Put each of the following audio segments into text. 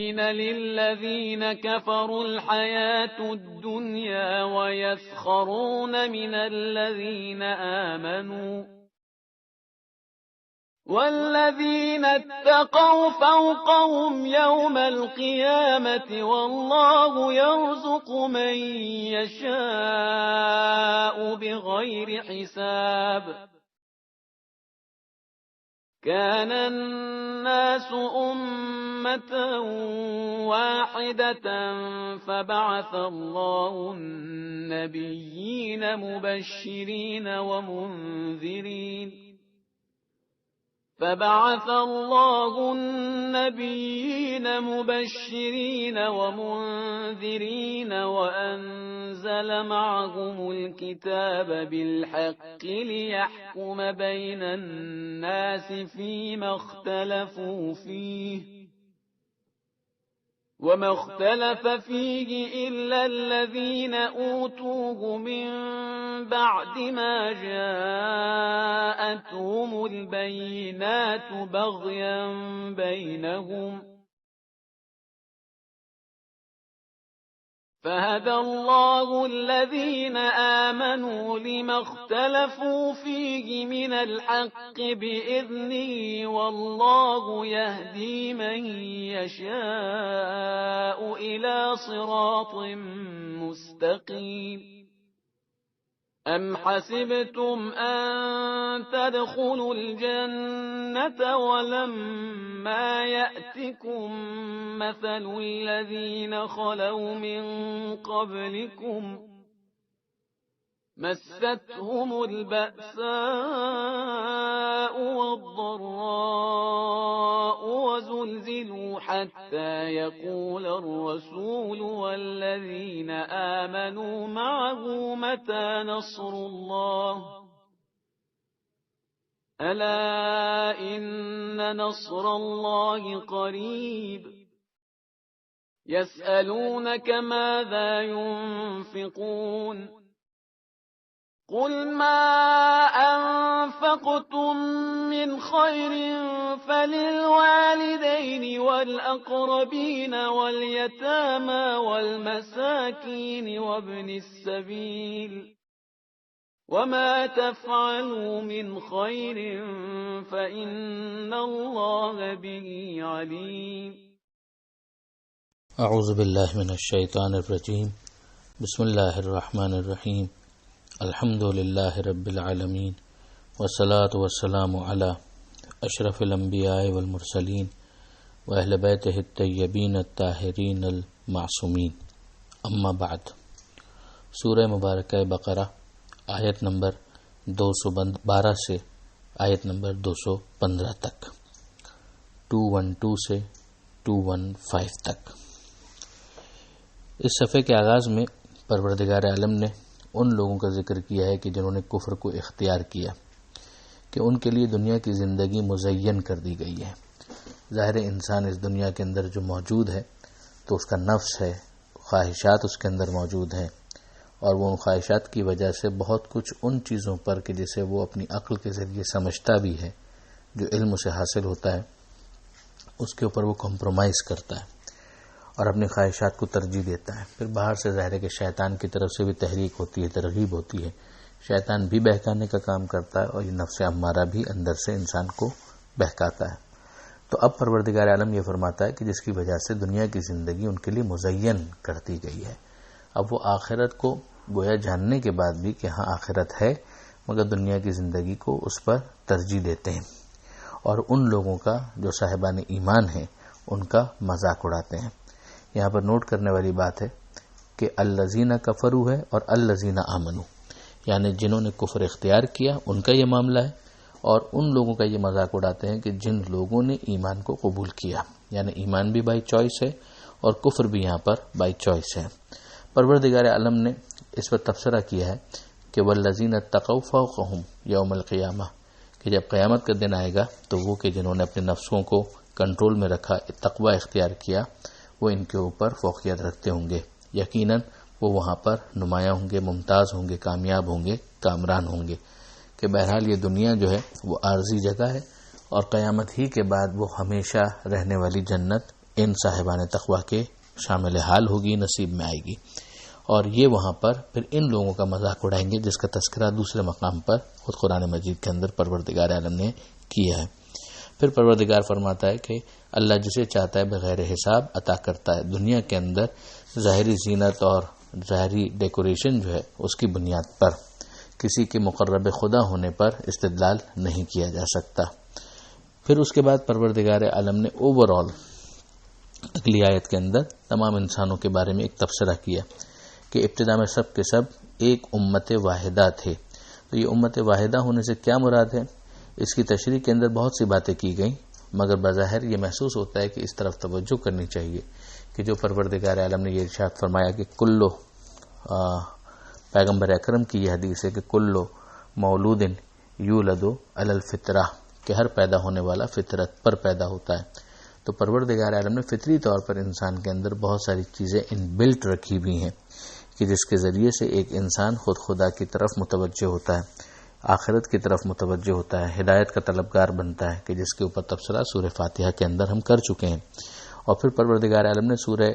للذين كفروا الحياة الدنيا ويسخرون من الذين آمنوا والذين اتقوا فوقهم يوم القيامة والله يرزق من يشاء بغير حساب كان الناس أمة واحدة فبعث الله النبيين مبشرين ومنذرين وأنزل معهم الكتاب بالحق ليحكم بين الناس فيما اختلفوا فيه وما اختلف فيه إلا الذين أوتوه من بعد ما جاءتهم البينات بغيا بينهم فهدى الله الذين آمنوا لما اختلفوا فيه من الحق بإذنه والله يهدي من يشاء إلى صراط مستقيم أم حسبتم أن تدخلوا الجنة ولما يأتكم مثل الذين خلوا من قبلكم مستهم البأساء والضراء وزلزلوا حتى يقول الرسول والذين آمنوا معه متى نصر الله ألا إن نصر الله قريب يسألونك ماذا ينفقون قل ما أنفقتم من خير فللوالدين والأقربين واليتامى والمساكين وابن السبيل وما تفعلوا من خير فإن الله به عليم. اعوذ باللہ من الشیطان الرجیم. بسم اللہ الرحمن الرحیم. الحمد للہ رب العالمین والصلاة والسلام علی اشرف الانبیاء والمرسلین واہل بیتہ الطیبین الطاہرین المعصومین. اما بعد. سورہ مبارکہ بقرہ آیت نمبر 212 سے آیت نمبر 215 تک، 212 سے 215 تک. اس صفحے کے آغاز میں پروردگار عالم نے ان لوگوں کا ذکر کیا ہے کہ جنہوں نے کفر کو اختیار کیا کہ ان کے لیے دنیا کی زندگی مزین کر دی گئی ہے. ظاہر انسان اس دنیا کے اندر جو موجود ہے تو اس کا نفس ہے، خواہشات اس کے اندر موجود ہیں، اور وہ ان خواہشات کی وجہ سے بہت کچھ ان چیزوں پر کہ جسے وہ اپنی عقل کے ذریعے سمجھتا بھی ہے، جو علم سے حاصل ہوتا ہے، اس کے اوپر وہ کمپرومائز کرتا ہے اور اپنی خواہشات کو ترجیح دیتا ہے. پھر باہر سے ظاہر ہے کہ شیطان کی طرف سے بھی تحریک ہوتی ہے، ترغیب ہوتی ہے. شیطان بھی بہکانے کا کام کرتا ہے اور یہ نفس امارہ بھی اندر سے انسان کو بہکاتا ہے. تو اب پروردگار عالم یہ فرماتا ہے کہ جس کی وجہ سے دنیا کی زندگی ان کے لیے مزین کر دی گئی ہے. اب وہ آخرت کو گویا جاننے کے بعد بھی کہ ہاں آخرت ہے، مگر دنیا کی زندگی کو اس پر ترجیح دیتے ہیں، اور ان لوگوں کا جو صاحبان ایمان ہیں ان کا مذاق اڑاتے ہیں. یہاں پر نوٹ کرنے والی بات ہے کہ الذین کفروا ہے اور الذین آمنوا، یعنی جنہوں نے کفر اختیار کیا ان کا یہ معاملہ ہے، اور ان لوگوں کا یہ مذاق اڑاتے ہیں کہ جن لوگوں نے ایمان کو قبول کیا. یعنی ایمان بھی بائی چوائس ہے اور کفر بھی یہاں پر بائی چوائس ہے. پروردگار عالم نے اس پر تبصرہ کیا ہے کہ والذین اتقوا فوقہم یوم القیامہ، کہ جب قیامت کا دن آئے گا تو وہ کہ جنہوں نے اپنے نفسوں کو کنٹرول میں رکھا، تقوی اختیار کیا، وہ ان کے اوپر فوقیت رکھتے ہوں گے. یقیناً وہ وہاں پر نمایاں ہوں گے، ممتاز ہوں گے، کامیاب ہوں گے، کامران ہوں گے. کہ بہرحال یہ دنیا جو ہے وہ عارضی جگہ ہے، اور قیامت ہی کے بعد وہ ہمیشہ رہنے والی جنت ان صاحبان تقوی کے شامل حال ہوگی، نصیب میں آئے گی، اور یہ وہاں پر پھر ان لوگوں کا مذاق اڑائیں گے جس کا تذکرہ دوسرے مقام پر خود قرآن مجید کے اندر پروردگار عالم نے کیا ہے۔ پھر پروردگار فرماتا ہے کہ اللہ جسے چاہتا ہے بغیر حساب عطا کرتا ہے۔ دنیا کے اندر ظاہری زینت اور ظاہری ڈیکوریشن جو ہے اس کی بنیاد پر کسی کے مقرب خدا ہونے پر استدلال نہیں کیا جا سکتا۔ پھر اس کے بعد پروردگار عالم نے اوور آل اگلی آیت کے اندر تمام انسانوں کے بارے میں ایک تبصرہ کیا کہ ابتدا میں سب کے سب ایک امت واحدہ تھے۔ تو یہ امت واحدہ ہونے سے کیا مراد ہے؟ اس کی تشریح کے اندر بہت سی باتیں کی گئیں، مگر بظاہر یہ محسوس ہوتا ہے کہ اس طرف توجہ کرنی چاہیے کہ جو پروردگار عالم نے یہ ارشاد فرمایا کہ کلو، پیغمبر اکرم کی یہ حدیث ہے کہ کلو مولود یولد علی الفطرہ، کہ ہر پیدا ہونے والا فطرت پر پیدا ہوتا ہے۔ تو پروردگار عالم نے فطری طور پر انسان کے اندر بہت ساری چیزیں ان بلٹ رکھی ہوئی ہیں کہ جس کے ذریعے سے ایک انسان خود خدا کی طرف متوجہ ہوتا ہے، آخرت کی طرف متوجہ ہوتا ہے، ہدایت کا طلبگار بنتا ہے، کہ جس کے اوپر تبصرہ سورہ فاتحہ کے اندر ہم کر چکے ہیں۔ اور پھر پروردگار عالم نے سورہ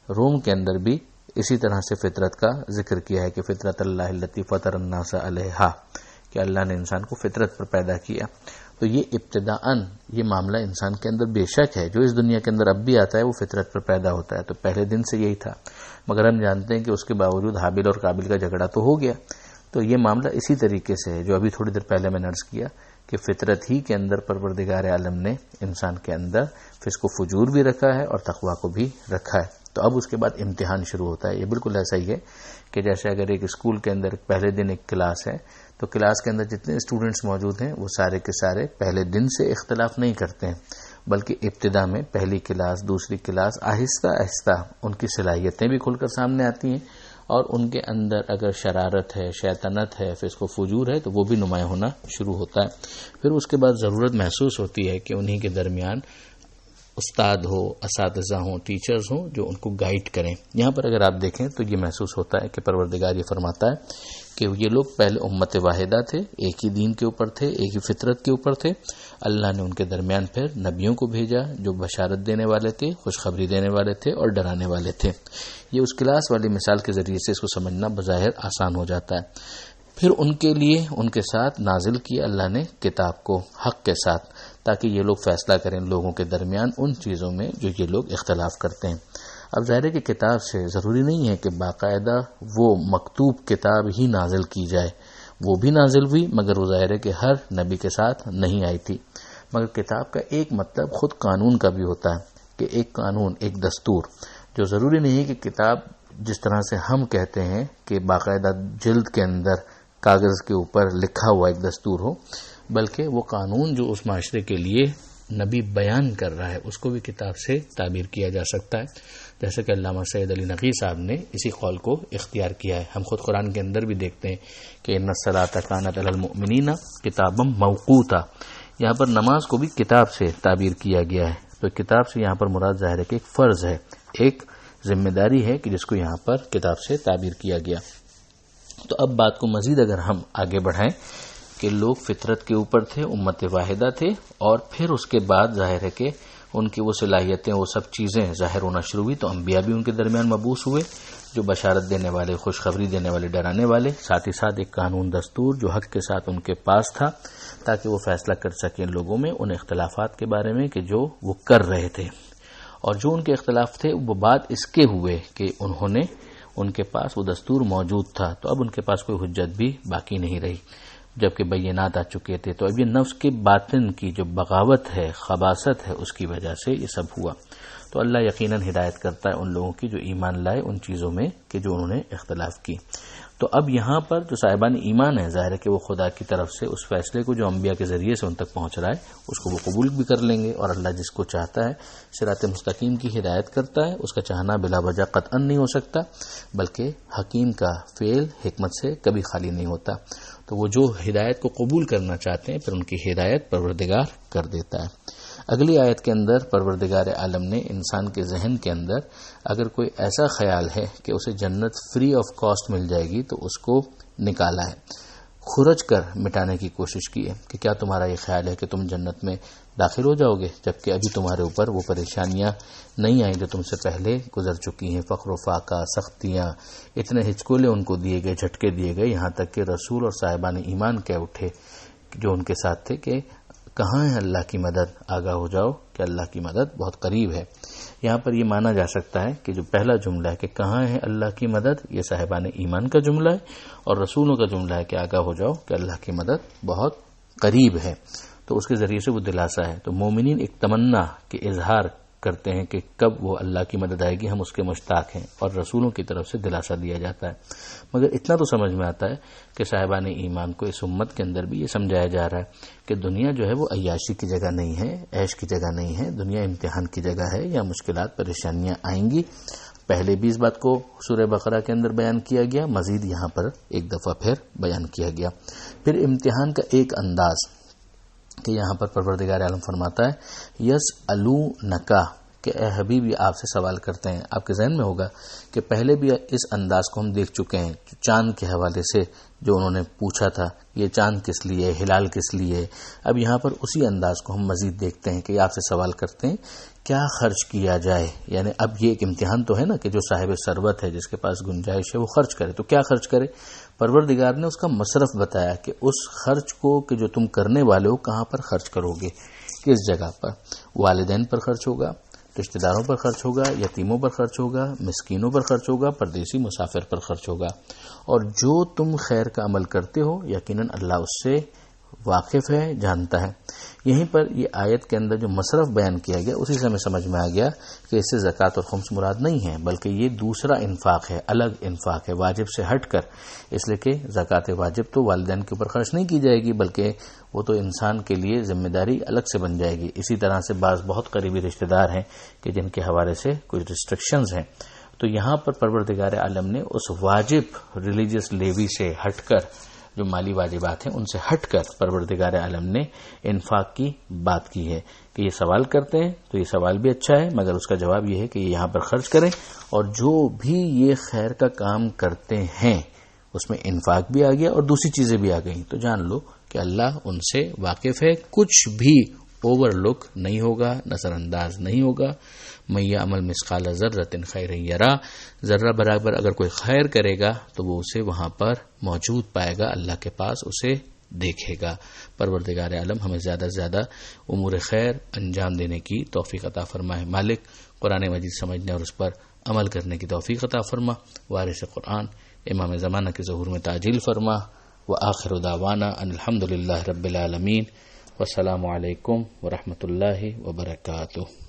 روم کے اندر بھی اسی طرح سے فطرت کا ذکر کیا ہے کہ فطرت اللہ التی فطر الناس علیہا، کہ اللہ نے انسان کو فطرت پر پیدا کیا۔ تو یہ ابتداءً یہ معاملہ انسان کے اندر بے شک ہے، جو اس دنیا کے اندر اب بھی آتا ہے وہ فطرت پر پیدا ہوتا ہے۔ تو پہلے دن سے یہی تھا، مگر ہم جانتے ہیں کہ اس کے باوجود حابیل اور قابل کا جھگڑا تو ہو گیا۔ تو یہ معاملہ اسی طریقے سے ہے جو ابھی تھوڑی دیر پہلے میں نے عرض کیا کہ فطرت ہی کے اندر پروردگار عالم نے انسان کے اندر فسق و فجور بھی رکھا ہے اور تقویٰ کو بھی رکھا ہے۔ تو اب اس کے بعد امتحان شروع ہوتا ہے۔ یہ بالکل ایسا ہی ہے کہ جیسے اگر ایک اسکول کے اندر پہلے دن ایک کلاس ہے تو کلاس کے اندر جتنے اسٹوڈنٹس موجود ہیں وہ سارے کے سارے پہلے دن سے اختلاف نہیں کرتے ہیں، بلکہ ابتدا میں پہلی کلاس دوسری کلاس آہستہ آہستہ ان کی صلاحیتیں بھی کھل کر سامنے آتی ہیں، اور ان کے اندر اگر شرارت ہے، شیطنت ہے، فسق و فجور ہے تو وہ بھی نمایاں ہونا شروع ہوتا ہے۔ پھر اس کے بعد ضرورت محسوس ہوتی ہے کہ انہی کے درمیان استاد ہو، اساتذہ ہوں، ٹیچرز ہوں جو ان کو گائیڈ کریں۔ یہاں پر اگر آپ دیکھیں تو یہ محسوس ہوتا ہے کہ پروردگار یہ فرماتا ہے کہ یہ لوگ پہلے امت واحدہ تھے، ایک ہی دین کے اوپر تھے، ایک ہی فطرت کے اوپر تھے۔ اللہ نے ان کے درمیان پھر نبیوں کو بھیجا جو بشارت دینے والے تھے، خوشخبری دینے والے تھے اور ڈرانے والے تھے۔ یہ اس کلاس والی مثال کے ذریعے سے اس کو سمجھنا بظاہر آسان ہو جاتا ہے۔ پھر ان کے لیے ان کے ساتھ نازل کیا اللہ نے کتاب کو حق کے ساتھ، تاکہ یہ لوگ فیصلہ کریں لوگوں کے درمیان ان چیزوں میں جو یہ لوگ اختلاف کرتے ہیں۔ اب ظاہر ہے کہ کتاب سے ضروری نہیں ہے کہ باقاعدہ وہ مکتوب کتاب ہی نازل کی جائے، وہ بھی نازل ہوئی، مگر وہ ظاہر ہے کہ ہر نبی کے ساتھ نہیں آئی تھی۔ مگر کتاب کا ایک مطلب خود قانون کا بھی ہوتا ہے کہ ایک قانون، ایک دستور، جو ضروری نہیں ہے کہ کتاب جس طرح سے ہم کہتے ہیں کہ باقاعدہ جلد کے اندر کاغذ کے اوپر لکھا ہوا ایک دستور ہو، بلکہ وہ قانون جو اس معاشرے کے لیے نبی بیان کر رہا ہے اس کو بھی کتاب سے تعبیر کیا جا سکتا ہے، جیسے کہ علامہ سید علی نقوی صاحب نے اسی قول کو اختیار کیا ہے۔ ہم خود قرآن کے اندر بھی دیکھتے ہیں کہ ان الصلاۃ کانت علی المؤمنین کتابا موقوتا، یہاں پر نماز کو بھی کتاب سے تعبیر کیا گیا ہے۔ تو کتاب سے یہاں پر مراد ظاہر ہے کہ ایک فرض ہے، ایک ذمہ داری ہے کہ جس کو یہاں پر کتاب سے تعبیر کیا گیا۔ تو اب بات کو مزید اگر ہم آگے بڑھائیں کہ لوگ فطرت کے اوپر تھے، امت واحدہ تھے، اور پھر اس کے بعد ظاہر ہے کہ ان کی وہ صلاحیتیں، وہ سب چیزیں ظاہر ہونا شروع ہوئی، تو انبیاء بھی ان کے درمیان مبعوث ہوئے جو بشارت دینے والے، خوشخبری دینے والے، ڈرانے والے، ساتھ ہی ساتھ ایک قانون دستور جو حق کے ساتھ ان کے پاس تھا، تاکہ وہ فیصلہ کر سکیں لوگوں میں ان اختلافات کے بارے میں کہ جو وہ کر رہے تھے۔ اور جو ان کے اختلاف تھے وہ بعد اس کے ہوئے کہ انہوں نے، ان کے پاس وہ دستور موجود تھا، تو اب ان کے پاس کوئی حجت بھی باقی نہیں رہی جبکہ بینات آ چکے تھے۔ تو اب یہ نفس کے باطن کی جو بغاوت ہے، خباثت ہے، اس کی وجہ سے یہ سب ہوا۔ تو اللہ یقیناً ہدایت کرتا ہے ان لوگوں کی جو ایمان لائے ان چیزوں میں کہ جو انہوں نے اختلاف کی۔ تو اب یہاں پر جو صاحبان ایمان ہے ظاہر ہے کہ وہ خدا کی طرف سے اس فیصلے کو جو انبیاء کے ذریعے سے ان تک پہنچ رہا ہے اس کو وہ قبول بھی کر لیں گے، اور اللہ جس کو چاہتا ہے صراط مستقیم کی ہدایت کرتا ہے، اس کا چاہنا بلا وجہ قطعاً نہیں ہو سکتا، بلکہ حکیم کا فعل حکمت سے کبھی خالی نہیں ہوتا۔ تو وہ جو ہدایت کو قبول کرنا چاہتے ہیں پھر ان کی ہدایت پروردگار کر دیتا ہے۔ اگلی آیت کے اندر پروردگار عالم نے انسان کے ذہن کے اندر اگر کوئی ایسا خیال ہے کہ اسے جنت فری آف کاسٹ مل جائے گی تو اس کو نکالا ہے۔ کھرچ کر مٹانے کی کوشش کی ہے کہ کیا تمہارا یہ خیال ہے کہ تم جنت میں داخل ہو جاؤ گے جبکہ ابھی تمہارے اوپر وہ پریشانیاں نہیں آئیں جو تم سے پہلے گزر چکی ہیں، فقر و فاقہ، سختیاں، اتنے ہچکولے ان کو دیے گئے، جھٹکے دیے گئے، یہاں تک کہ رسول اور صاحبان ایمان کہہ اٹھے جو ان کے ساتھ تھے کہ کہاں ہے اللہ کی مدد، آگاہ ہو جاؤ کہ اللہ کی مدد بہت قریب ہے۔ یہاں پر یہ مانا جا سکتا ہے کہ جو پہلا جملہ ہے کہ کہاں ہے اللہ کی مدد، یہ صاحبان ایمان کا جملہ ہے، اور رسولوں کا جملہ ہے کہ آگاہ ہو جاؤ کہ اللہ کی مدد بہت قریب ہے، تو اس کے ذریعے سے وہ دلاسا ہے۔ تو مومنین ایک تمنا کے اظہار کرتے ہیں کہ کب وہ اللہ کی مدد آئے گی، ہم اس کے مشتاق ہیں، اور رسولوں کی طرف سے دلاسا دیا جاتا ہے۔ مگر اتنا تو سمجھ میں آتا ہے کہ صاحبان ایمان کو اس امت کے اندر بھی یہ سمجھایا جا رہا ہے کہ دنیا جو ہے وہ عیاشی کی جگہ نہیں ہے، عیش کی جگہ نہیں ہے، دنیا امتحان کی جگہ ہے، یا مشکلات پریشانیاں آئیں گی۔ پہلے بھی اس بات کو سورہ بقرہ کے اندر بیان کیا گیا، مزید یہاں پر ایک دفعہ پھر بیان کیا گیا۔ پھر امتحان کا ایک انداز کہ یہاں پر پروردگار عالم فرماتا ہے یسألونکا کہ اے حبیب یہ آپ سے سوال کرتے ہیں۔ آپ کے ذہن میں ہوگا کہ پہلے بھی اس انداز کو ہم دیکھ چکے ہیں، چاند کے حوالے سے جو انہوں نے پوچھا تھا یہ چاند کس لیے، ہلال کس لیے۔ اب یہاں پر اسی انداز کو ہم مزید دیکھتے ہیں کہ یہ آپ سے سوال کرتے ہیں کیا خرچ کیا جائے، یعنی اب یہ ایک امتحان تو ہے نا کہ جو صاحب ثروت ہے، جس کے پاس گنجائش ہے، وہ خرچ کرے، تو کیا خرچ کرے؟ پروردگار نے اس کا مصرف بتایا کہ اس خرچ کو کہ جو تم کرنے والے ہو کہاں پر خرچ کرو گے، کس جگہ پر۔ والدین پر خرچ ہوگا، رشتہ داروں پر خرچ ہوگا، یتیموں پر خرچ ہوگا، مسکینوں پر خرچ ہوگا، پردیسی مسافر پر خرچ ہوگا، اور جو تم خیر کا عمل کرتے ہو یقیناً اللہ اس سے واقف ہے، جانتا ہے۔ یہیں پر یہ آیت کے اندر جو مصرف بیان کیا گیا اسی سے ہمیں سمجھ میں آ گیا کہ اس سے زکوٰۃ اور خمس مراد نہیں ہے، بلکہ یہ دوسرا انفاق ہے، الگ انفاق ہے، واجب سے ہٹ کر، اس لیے کہ زکوٰۃ واجب تو والدین کے اوپر خرچ نہیں کی جائے گی، بلکہ وہ تو انسان کے لیے ذمہ داری الگ سے بن جائے گی۔ اسی طرح سے بعض بہت قریبی رشتہ دار ہیں کہ جن کے حوالے سے کچھ ریسٹرکشنز ہیں، تو یہاں پر پروردگار عالم نے اس واجب ریلیجیس لیوی سے ہٹ کر، جو مالی واجبات ہیں ان سے ہٹ کر پروردگار عالم نے انفاق کی بات کی ہے کہ یہ سوال کرتے ہیں تو یہ سوال بھی اچھا ہے، مگر اس کا جواب یہ ہے کہ یہ یہاں پر خرچ کریں، اور جو بھی یہ خیر کا کام کرتے ہیں اس میں انفاق بھی آ گیا اور دوسری چیزیں بھی آ گئیں، تو جان لو کہ اللہ ان سے واقف ہے، کچھ بھی اوور لک نہیں ہوگا، نظر انداز نہیں ہوگا۔ من یعمل مثقال ذرۃ خیرا یرہ، ذرہ برابر اگر کوئی خیر کرے گا تو وہ اسے وہاں پر موجود پائے گا، اللہ کے پاس اسے دیکھے گا۔ پروردگار عالم ہمیں زیادہ سے زیادہ امور خیر انجام دینے کی توفیق عطا فرمائے۔ مالک قرآن مجید سمجھنے اور اس پر عمل کرنے کی توفیق عطا فرما۔ وارث قرآن امام زمانہ کے ظہور میں تعجیل فرما۔ وآخر دعوانا ان الحمد للہ رب العالمین، والسلام علیکم ورحمۃ اللہ وبرکاتہ۔